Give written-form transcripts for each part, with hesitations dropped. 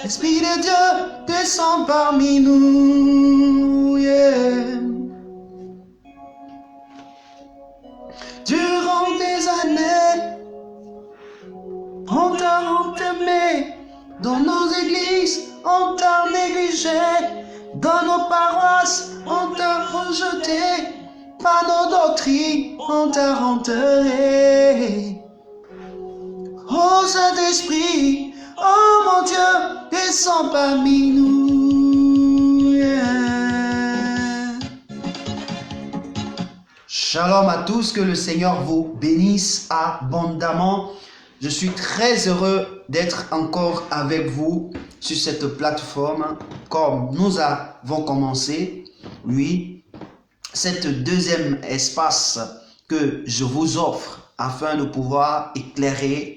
Esprit de Dieu, descend parmi nous. Yeah. Durant des années, on t'a entamé. Dans nos églises, on t'a négligé. Dans nos paroisses, on t'a rejeté. Par nos doctrines, on t'a renterré. Oh Saint-Esprit, oh mon Dieu, descends parmi nous. Yeah. Shalom à tous, que le Seigneur vous bénisse abondamment. Je suis très heureux d'être encore avec vous sur cette plateforme. Comme nous avons commencé, oui, cette deuxième espace que je vous offre afin de pouvoir éclairer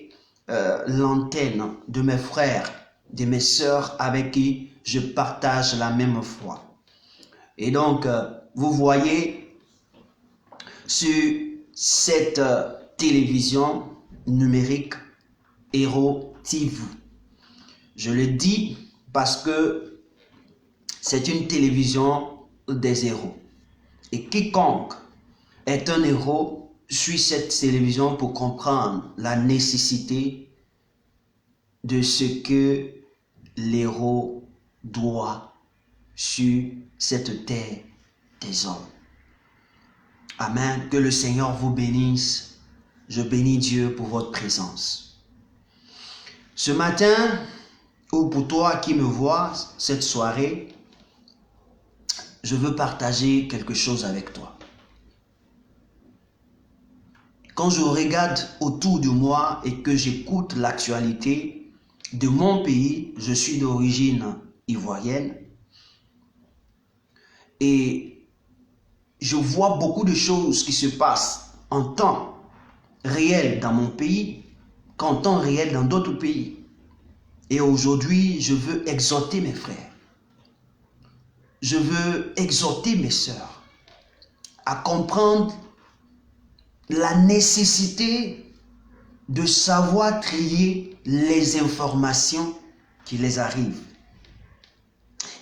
l'antenne de mes frères, de mes sœurs avec qui je partage la même foi. Et donc, vous voyez sur cette télévision numérique Héros TV. Je le dis parce que c'est une télévision des héros. Et quiconque est un héros suit cette télévision pour comprendre la nécessité de ce que l'héros doit sur cette terre des hommes. Amen. Que le Seigneur vous bénisse. Je bénis Dieu pour votre présence. Ce matin, ou pour toi qui me vois cette soirée, je veux partager quelque chose avec toi. Quand je regarde autour de moi et que j'écoute l'actualité de mon pays, je suis d'origine ivoirienne, et je vois beaucoup de choses qui se passent en temps réel dans mon pays qu'en temps réel dans d'autres pays. Et aujourd'hui, je veux exhorter mes frères. Je veux exhorter mes sœurs à comprendre la nécessité de savoir trier les informations qui les arrivent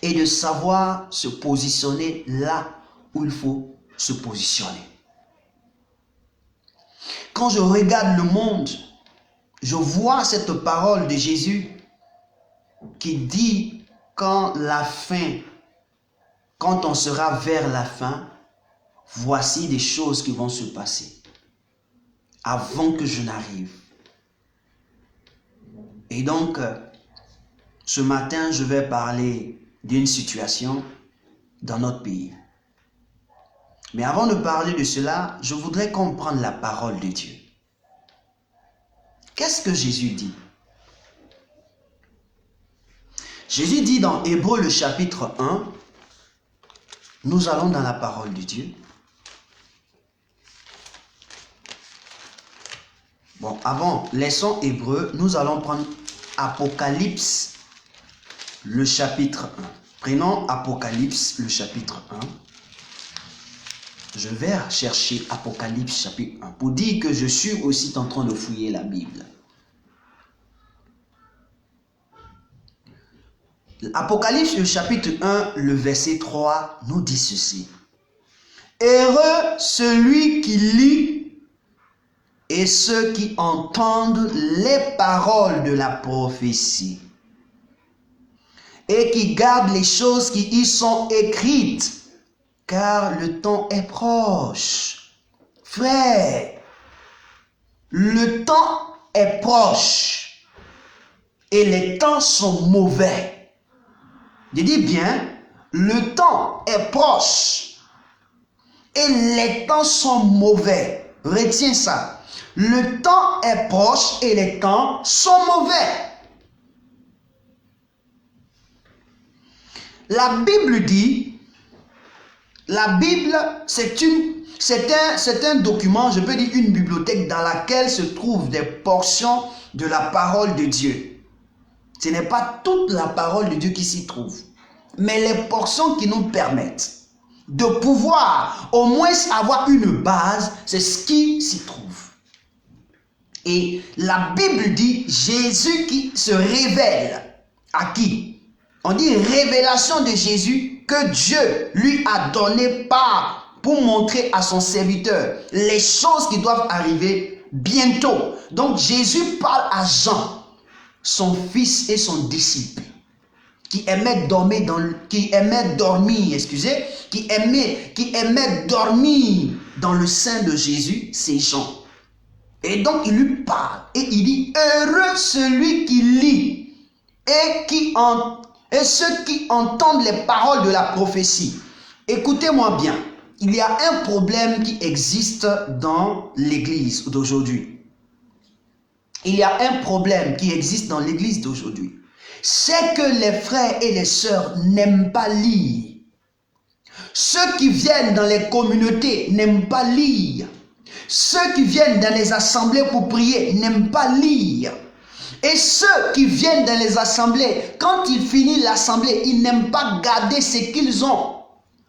et de savoir se positionner là où il faut se positionner. Quand je regarde le monde, je vois cette parole de Jésus qui dit quand on sera vers la fin, voici des choses qui vont se passer avant que je n'arrive. Et donc, ce matin, je vais parler d'une situation dans notre pays. Mais avant de parler de cela, je voudrais comprendre la parole de Dieu. Qu'est-ce que Jésus dit? Jésus dit dans Hébreux le chapitre 1, nous allons dans la parole de Dieu. Bon, avant, laissons Hébreux, nous allons prendre Apocalypse le chapitre 1. Prenons Apocalypse le chapitre 1. Je vais chercher Apocalypse chapitre 1 pour dire que je suis aussi en train de fouiller la Bible. Apocalypse le chapitre 1, le verset 3 nous dit ceci. Heureux celui qui lit et ceux qui entendent les paroles de la prophétie et qui gardent les choses qui y sont écrites, car le temps est proche. Frère, le temps est proche et les temps sont mauvais. Je dis bien, le temps est proche et les temps sont mauvais. Retiens ça. Le temps est proche et les temps sont mauvais. La Bible dit, la Bible c'est un document, je peux dire une bibliothèque dans laquelle se trouvent des portions de la parole de Dieu. Ce n'est pas toute la parole de Dieu qui s'y trouve, mais les portions qui nous permettent de pouvoir au moins avoir une base, c'est ce qui s'y trouve. Et la Bible dit Jésus qui se révèle À qui? On dit révélation de Jésus que Dieu lui a donné pour montrer à son serviteur les choses qui doivent arriver bientôt. Donc Jésus parle à Jean, son fils et son disciple, qui aimait dormir dans le sein de Jésus, c'est Jean. Et donc il lui parle et il dit, heureux celui qui lit et ceux qui entendent les paroles de la prophétie. Écoutez-moi bien, il y a un problème qui existe dans l'église d'aujourd'hui. Il y a un problème qui existe dans l'église d'aujourd'hui. C'est que les frères et les sœurs n'aiment pas lire. Ceux qui viennent dans les communautés n'aiment pas lire. Ceux qui viennent dans les assemblées pour prier n'aiment pas lire. Et ceux qui viennent dans les assemblées, quand ils finissent l'assemblée, ils n'aiment pas garder ce qu'ils ont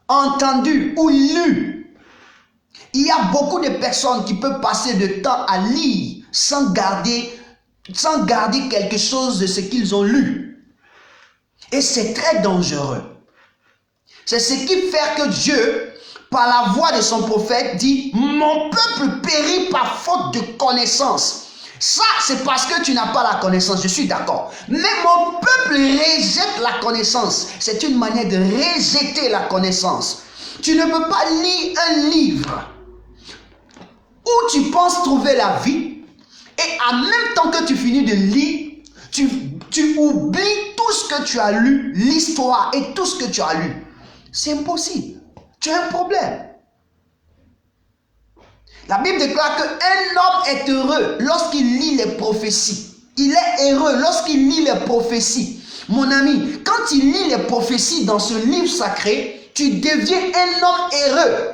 entendu ou lu. Il y a beaucoup de personnes qui peuvent passer de temps à lire sans garder quelque chose de ce qu'ils ont lu. Et c'est très dangereux. C'est ce qui fait que Dieu, par la voix de son prophète, dit « Mon peuple périt par faute de connaissance ». Ça, c'est parce que tu n'as pas la connaissance, je suis d'accord. Mais mon peuple rejette la connaissance. C'est une manière de rejeter la connaissance. Tu ne peux pas lire un livre où tu penses trouver la vie et en même temps que tu finis de lire, tu oublies tout ce que tu as lu, l'histoire et tout ce que tu as lu. C'est impossible. Tu as un problème. La Bible déclare qu'un homme est heureux lorsqu'il lit les prophéties. Il est heureux lorsqu'il lit les prophéties. Mon ami, quand il lit les prophéties dans ce livre sacré, tu deviens un homme heureux.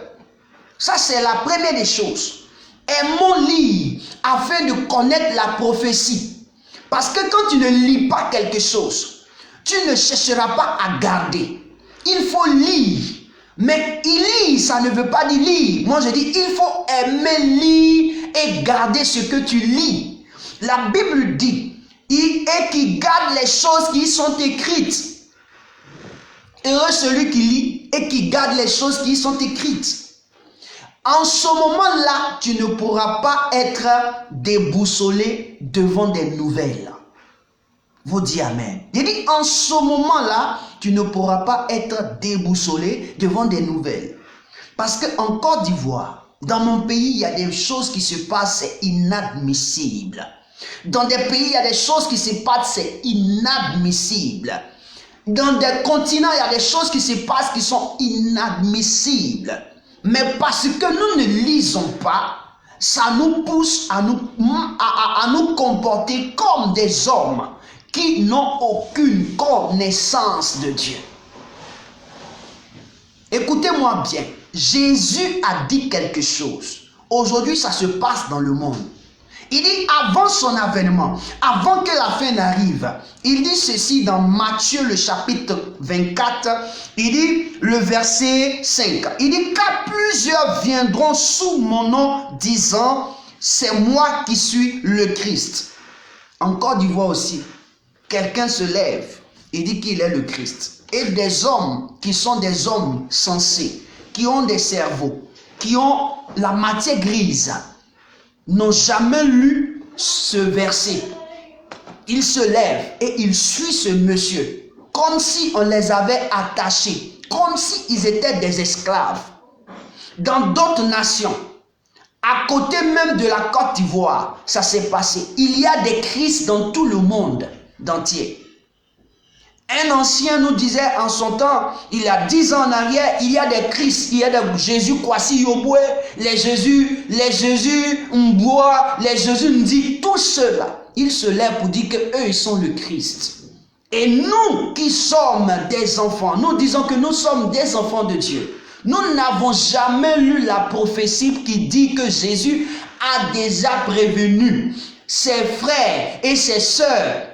Ça, c'est la première des choses. Aimons lire afin de connaître la prophétie. Parce que quand tu ne lis pas quelque chose, tu ne chercheras pas à garder. Il faut lire. Mais il lit, ça ne veut pas dire lire. Moi je dis, il faut aimer lire et garder ce que tu lis. La Bible dit, et qui garde les choses qui sont écrites. Heureux celui qui lit et qui garde les choses qui sont écrites. En ce moment-là, tu ne pourras pas être déboussolé devant des nouvelles. Vous dites Amen. Il dit, en ce moment-là, tu ne pourras pas être déboussolé devant des nouvelles. Parce qu'en Côte d'Ivoire, dans mon pays, il y a des choses qui se passent, c'est inadmissible. Dans des pays, il y a des choses qui se passent, c'est inadmissible. Dans des continents, il y a des choses qui se passent qui sont inadmissibles. Mais parce que nous ne lisons pas, ça nous pousse à nous comporter comme des hommes qui n'ont aucune connaissance de Dieu. Écoutez-moi bien, Jésus a dit quelque chose. Aujourd'hui, ça se passe dans le monde. Il dit, avant son avènement, avant que la fin n'arrive, il dit ceci dans Matthieu le chapitre 24, il dit le verset 5. Il dit, car plusieurs viendront sous mon nom disant, c'est moi qui suis le Christ. En Côte d'Ivoire aussi, quelqu'un se lève et dit qu'il est le Christ. Et des hommes qui sont des hommes sensés, qui ont des cerveaux, qui ont la matière grise, n'ont jamais lu ce verset. Ils se lèvent et ils suivent ce monsieur, comme si on les avait attachés, comme s'ils étaient des esclaves. Dans d'autres nations, à côté même de la Côte d'Ivoire, ça s'est passé. Il y a des Christ dans tout le monde entier. Un ancien nous disait en son temps, il y a 10 ans en arrière, il y a des Christ, il y a des Jésus Kwasi Yobwe, les Jésus Mboua, les Jésus Ndi, tous ceux-là, ils se lèvent pour dire qu'eux, ils sont le Christ. Et nous qui sommes des enfants, nous disons que nous sommes des enfants de Dieu. Nous n'avons jamais lu la prophétie qui dit que Jésus a déjà prévenu ses frères et ses sœurs.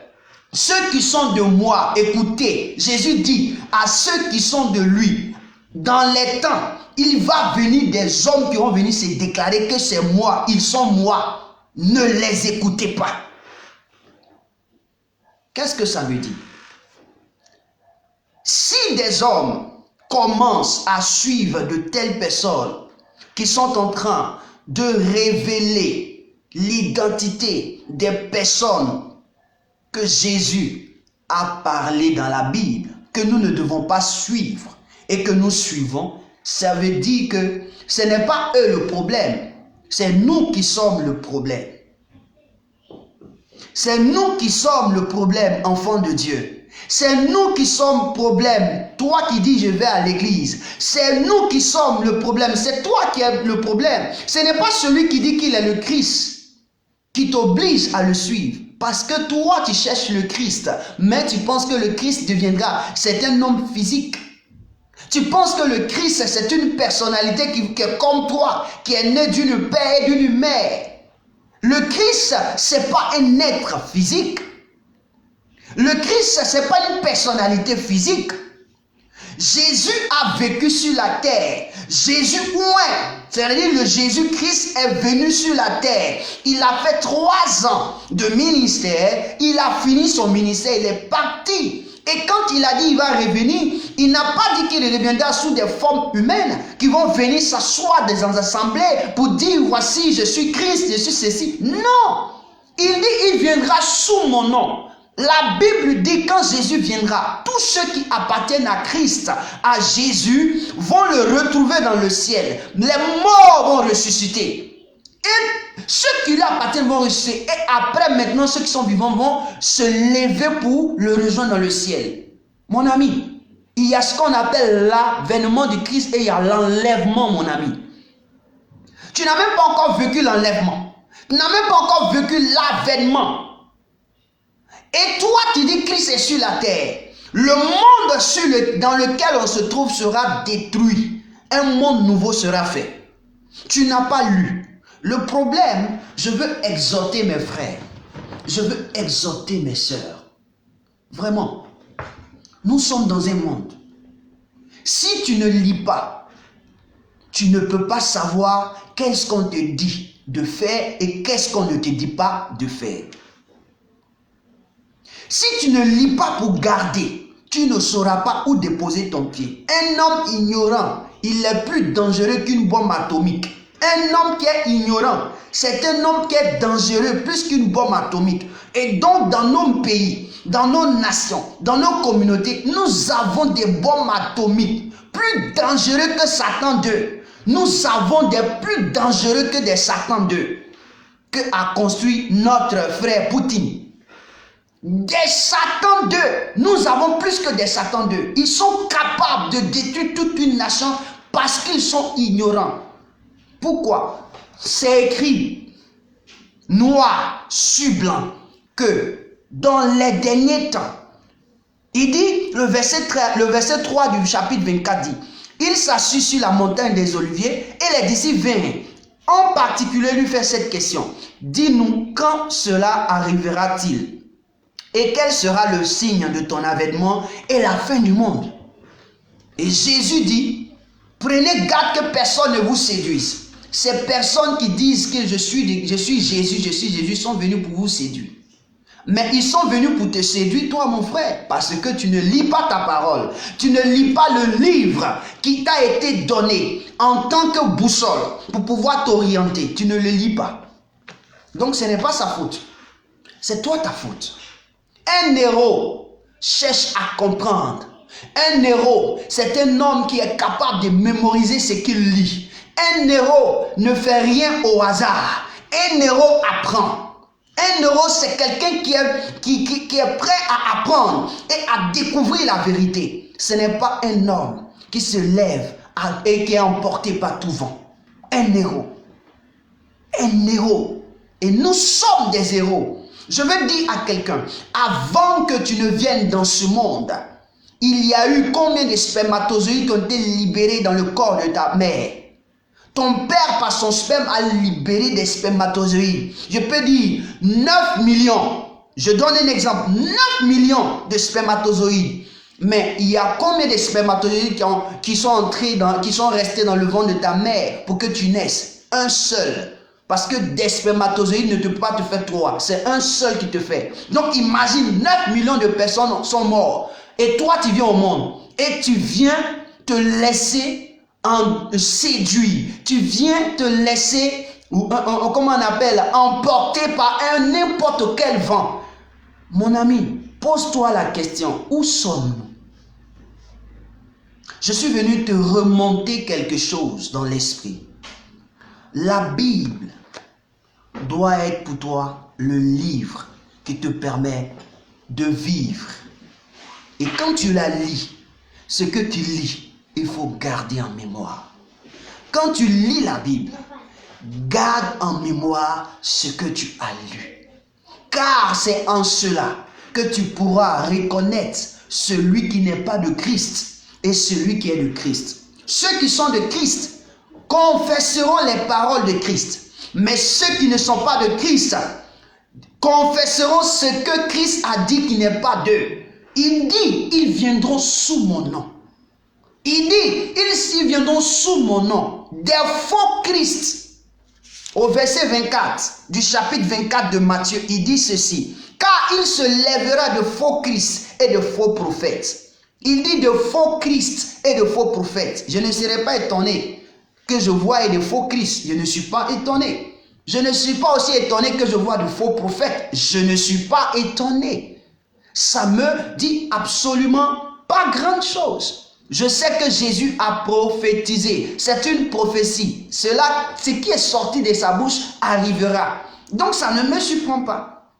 Ceux qui sont de moi, écoutez, Jésus dit à ceux qui sont de lui, dans les temps, il va venir des hommes qui vont venir se déclarer que c'est moi, ils sont moi. Ne les écoutez pas. Qu'est-ce que ça veut dire? Si des hommes commencent à suivre de telles personnes qui sont en train de révéler l'identité des personnes que Jésus a parlé dans la Bible, que nous ne devons pas suivre et que nous suivons, ça veut dire que ce n'est pas eux le problème, c'est nous qui sommes le problème. C'est nous qui sommes le problème, enfants de Dieu. C'est nous qui sommes le problème. Toi qui dis je vais à l'église. C'est nous qui sommes le problème. C'est toi qui es le problème. Ce n'est pas celui qui dit qu'il est le Christ qui t'oblige à le suivre. Parce que toi tu cherches le Christ. Mais tu penses que le Christ deviendra. C'est un homme physique. Tu penses que le Christ c'est une personnalité qui est comme toi. Qui est née d'une père et d'une mère. Le Christ, ce n'est pas un être physique. Le Christ, ce n'est pas une personnalité physique. Jésus a vécu sur la terre. Jésus, c'est-à-dire le Jésus-Christ est venu sur la terre. Il a fait 3 ans de ministère. Il a fini son ministère. Il est parti. Et quand il a dit qu'il va revenir, il n'a pas dit qu'il reviendra sous des formes humaines qui vont venir s'asseoir dans des assemblées pour dire voici je suis Christ, je suis ceci. Non, il dit il viendra sous mon nom. La Bible dit quand Jésus viendra, tous ceux qui appartiennent à Christ, à Jésus, vont le retrouver dans le ciel. Les morts vont ressusciter. Et ceux qui lui appartiennent vont ressusciter. Et après, maintenant, ceux qui sont vivants vont se lever pour le rejoindre dans le ciel. Mon ami, il y a ce qu'on appelle l'avènement du Christ et il y a l'enlèvement, mon ami. Tu n'as même pas encore vécu l'enlèvement. Tu n'as même pas encore vécu l'avènement. Et toi, tu dis Christ est sur la terre. Le monde dans lequel on se trouve sera détruit. Un monde nouveau sera fait. Tu n'as pas lu. Le problème, je veux exhorter mes frères. Je veux exhorter mes sœurs. Vraiment. Nous sommes dans un monde. Si tu ne lis pas, tu ne peux pas savoir qu'est-ce qu'on te dit de faire et qu'est-ce qu'on ne te dit pas de faire. Si tu ne lis pas pour garder, tu ne sauras pas où déposer ton pied. Un homme ignorant, il est plus dangereux qu'une bombe atomique. Un homme qui est ignorant, c'est un homme qui est dangereux plus qu'une bombe atomique. Et donc dans nos pays, dans nos nations, dans nos communautés, nous avons des bombes atomiques plus dangereux que Satan 2. Nous avons des plus dangereux que des Satan 2 que a construit notre frère Poutine. Des Satan 2, nous avons plus que des Satan 2. Ils sont capables de détruire toute une nation parce qu'ils sont ignorants. Pourquoi? C'est écrit noir sur blanc que dans les derniers temps, il dit, le verset 3 du chapitre 24 dit, il s'assit sur la montagne des Oliviers et les disciples vinrent. En particulier lui fait cette question, dis-nous quand cela arrivera-t-il? Et quel sera le signe de ton avènement et la fin du monde? Et Jésus dit, prenez garde que personne ne vous séduise. Ces personnes qui disent que je suis Jésus sont venus pour vous séduire. Mais ils sont venus pour te séduire, toi mon frère, parce que tu ne lis pas ta parole. Tu ne lis pas le livre qui t'a été donné en tant que boussole pour pouvoir t'orienter. Tu ne le lis pas. Donc ce n'est pas sa faute. C'est toi ta faute. Un héros cherche à comprendre. Un héros, c'est un homme qui est capable de mémoriser ce qu'il lit. Un héros ne fait rien au hasard. Un héros apprend. Un héros, c'est quelqu'un qui est prêt à apprendre et à découvrir la vérité. Ce n'est pas un homme qui se lève et qui est emporté par tout vent. Un héros. Un héros. Et nous sommes des héros. Je veux dire à quelqu'un, avant que tu ne viennes dans ce monde, il y a eu combien de spermatozoïdes qui ont été libérés dans le corps de ta mère? Ton père, par son sperme, a libéré des spermatozoïdes. Je peux dire 9 millions. Je donne un exemple. 9 millions de spermatozoïdes. Mais il y a combien de spermatozoïdes qui sont restés dans le ventre de ta mère pour que tu naisses? Un seul. Parce que des spermatozoïdes ne peuvent pas te faire 3. C'est un seul qui te fait. Donc imagine, 9 millions de personnes sont mortes. Et toi, tu viens au monde et tu viens te laisser séduire. Tu viens te laisser, comment on appelle, emporter par n'importe quel vent. Mon ami, pose-toi la question, où sommes-nous? Je suis venu te remonter quelque chose dans l'esprit. La Bible doit être pour toi le livre qui te permet de vivre. Et quand tu la lis, ce que tu lis, il faut garder en mémoire. Quand tu lis la Bible, garde en mémoire ce que tu as lu. Car c'est en cela que tu pourras reconnaître celui qui n'est pas de Christ et celui qui est de Christ. Ceux qui sont de Christ confesseront les paroles de Christ. Mais ceux qui ne sont pas de Christ confesseront ce que Christ a dit qui n'est pas d'eux. Il dit, ils viendront sous mon nom. Il dit, ils viendront sous mon nom. Des faux Christ. Au verset 24 du chapitre 24 de Matthieu, il dit ceci. Car il se lèvera de faux Christ et de faux prophètes. Il dit de faux Christ et de faux prophètes. Je ne serai pas étonné que je voie de faux Christ. Je ne suis pas étonné. Je ne suis pas aussi étonné que je vois de faux prophètes. Je ne suis pas étonné. Ça me dit absolument pas grand chose. Je sais que Jésus a prophétisé. C'est une prophétie. Cela, ce qui est sorti de sa bouche arrivera. Donc ça ne me surprend pas.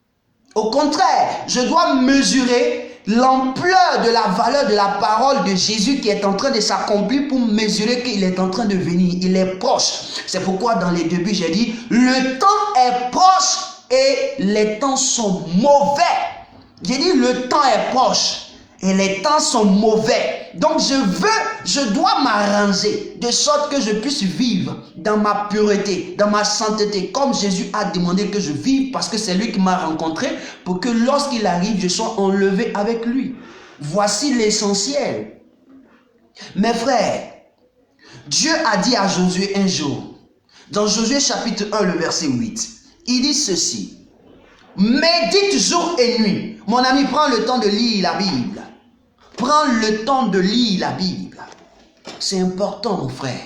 Au contraire, je dois mesurer l'ampleur de la valeur de la parole de Jésus qui est en train de s'accomplir pour mesurer qu'il est en train de venir. Il est proche. C'est pourquoi dans les débuts, j'ai dit, le temps est proche et les temps sont mauvais. J'ai dit, le temps est proche et les temps sont mauvais. Donc je dois m'arranger de sorte que je puisse vivre dans ma pureté, dans ma sainteté, comme Jésus a demandé que je vive parce que c'est lui qui m'a rencontré pour que lorsqu'il arrive, je sois enlevé avec lui. Voici l'essentiel. Mes frères, Dieu a dit à Josué un jour, dans Josué chapitre 1, le verset 8, il dit ceci. Médite jour et nuit. Mon ami, prends le temps de lire la Bible. Prends le temps de lire la Bible. C'est important, mon frère.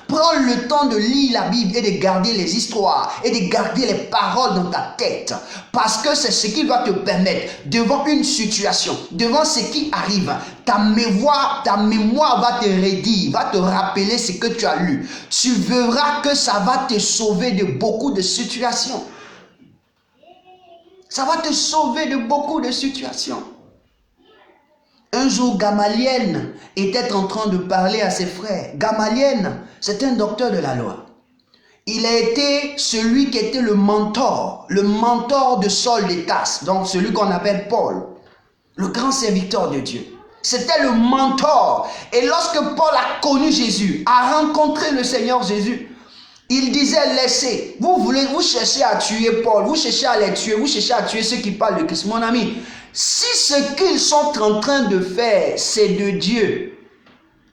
Prends le temps de lire la Bible et de garder les histoires et de garder les paroles dans ta tête. Parce que c'est ce qui va te permettre, devant une situation, devant ce qui arrive, ta mémoire va te redire, va te rappeler ce que tu as lu. Tu verras que ça va te sauver de beaucoup de situations. Ça va te sauver de beaucoup de situations. Un jour, Gamaliel était en train de parler à ses frères. Gamaliel, c'est un docteur de la loi. Il a été celui qui était le mentor de Saul de Tarse, donc celui qu'on appelle Paul, le grand serviteur de Dieu. C'était le mentor. Et lorsque Paul a connu Jésus, a rencontré le Seigneur Jésus, il disait, laissez, vous cherchez à tuer Paul, vous cherchez à les tuer, vous cherchez à tuer ceux qui parlent de Christ. Mon ami, si ce qu'ils sont en train de faire, c'est de Dieu,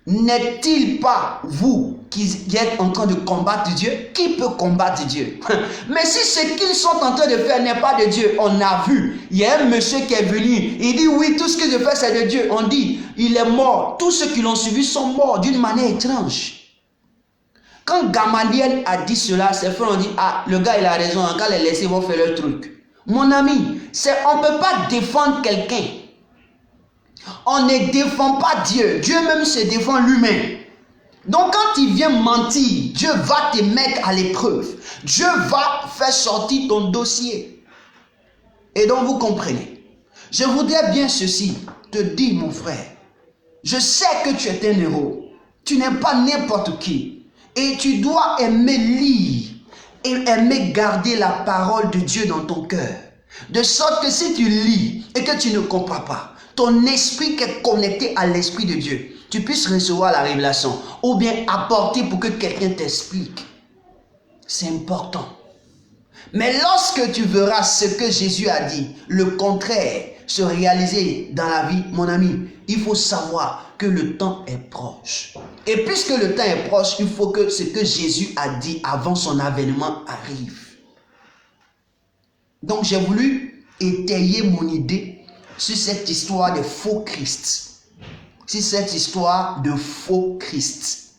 n'est-il pas vous qui êtes en train de combattre Dieu? Qui peut combattre Dieu? Mais si ce qu'ils sont en train de faire n'est pas de Dieu, on a vu, il y a un monsieur qui est venu, il dit oui, tout ce que je fais c'est de Dieu. On dit, il est mort, tous ceux qui l'ont suivi sont morts d'une manière étrange. Quand Gamaliel a dit cela, ses frères ont dit, ah, le gars il a raison, quand les laissés vont faire leur truc. Mon ami, on ne peut pas défendre quelqu'un. On ne défend pas Dieu. Dieu même se défend lui-même. Donc quand il vient mentir, Dieu va te mettre à l'épreuve. Dieu va faire sortir ton dossier. Et donc vous comprenez. Je voudrais bien ceci te dire, mon frère. Je sais que tu es un héros. Tu n'es pas n'importe qui. Et tu dois aimer lire et aimer garder la parole de Dieu dans ton cœur. De sorte que si tu lis et que tu ne comprends pas, ton esprit qui est connecté à l'esprit de Dieu, tu puisses recevoir la révélation ou bien apporter pour que quelqu'un t'explique. C'est important. Mais lorsque tu verras ce que Jésus a dit, le contraire, se réaliser dans la vie, mon ami, il faut savoir que le temps est proche. Et puisque le temps est proche, il faut que ce que Jésus a dit avant son avènement arrive. Donc j'ai voulu étayer mon idée sur cette histoire de faux Christ. Sur cette histoire de faux Christ.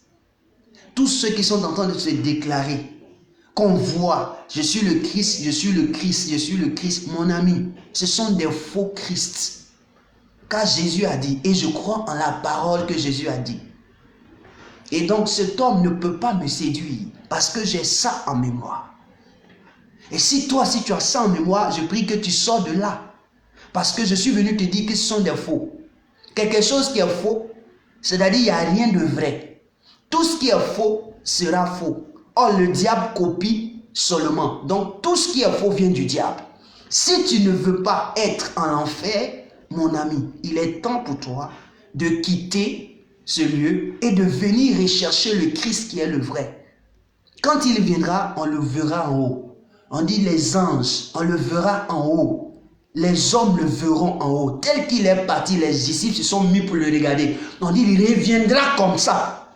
Tous ceux qui sont en train de se déclarer, qu'on voit, je suis le Christ, je suis le Christ, je suis le Christ, mon ami, ce sont des faux Christ. Car Jésus a dit, et je crois en la parole que Jésus a dit. Et donc cet homme ne peut pas me séduire parce que j'ai ça en mémoire. Et si toi, si tu as ça en mémoire, je prie que tu sors de là. Parce que je suis venu te dire que ce sont des faux. Quelque chose qui est faux, c'est-à-dire il n'y a rien de vrai. Tout ce qui est faux sera faux. Or, le diable copie seulement. Donc, tout ce qui est faux vient du diable. Si tu ne veux pas être en enfer, mon ami, il est temps pour toi de quitter ce lieu et de venir rechercher le Christ qui est le vrai. Quand il viendra, on le verra en haut. On dit les anges, on le verra en haut. Les hommes le verront en haut. Tel qu'il est parti, les disciples se sont mis pour le regarder. On dit il reviendra comme ça.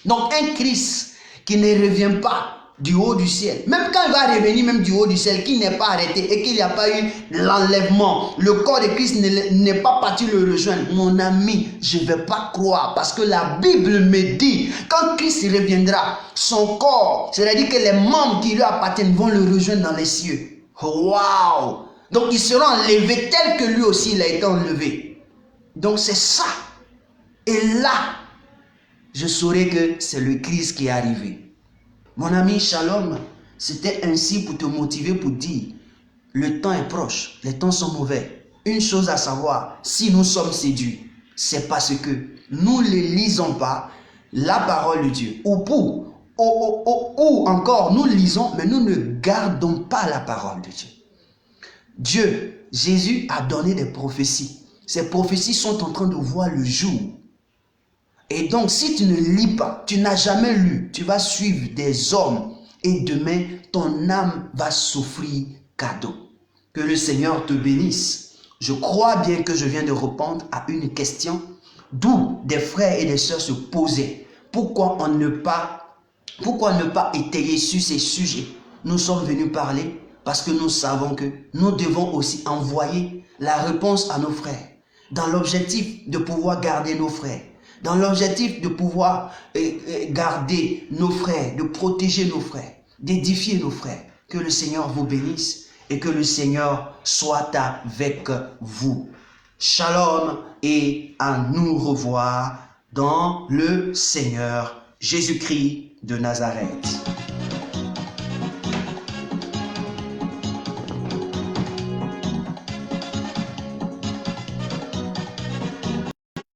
Donc un Christ qui ne revient pas du haut du ciel, même quand il va revenir même du haut du ciel, qui n'est pas arrêté et qu'il n'y a pas eu l'enlèvement, le corps de Christ n'est pas parti le rejoindre, mon ami, je ne vais pas croire, parce que la Bible me dit, quand Christ reviendra, son corps, c'est-à-dire que les membres qui lui appartiennent vont le rejoindre dans les cieux. Waouh! Donc il sera enlevé tel que lui aussi il a été enlevé. Donc c'est ça. Et là, je saurai que c'est le Christ qui est arrivé. Mon ami, shalom, c'était ainsi pour te motiver, pour dire, le temps est proche, les temps sont mauvais. Une chose à savoir, si nous sommes séduits, c'est parce que nous ne lisons pas la parole de Dieu. Ou encore, nous lisons, mais nous ne gardons pas la parole de Dieu. Dieu, Jésus a donné des prophéties. Ces prophéties sont en train de voir le jour. Et donc, si tu ne lis pas, tu n'as jamais lu, tu vas suivre des hommes et demain, ton âme va souffrir cadeau. Que le Seigneur te bénisse. Je crois bien que je viens de répondre à une question d'où des frères et des sœurs se posaient. Pourquoi ne pas étayer sur ces sujets? Nous sommes venus parler parce que nous savons que nous devons aussi envoyer la réponse à nos frères dans l'objectif de pouvoir garder nos frères. Dans l'objectif de pouvoir garder nos frères, de protéger nos frères, d'édifier nos frères. Que le Seigneur vous bénisse et que le Seigneur soit avec vous. Shalom et à nous revoir dans le Seigneur Jésus-Christ de Nazareth.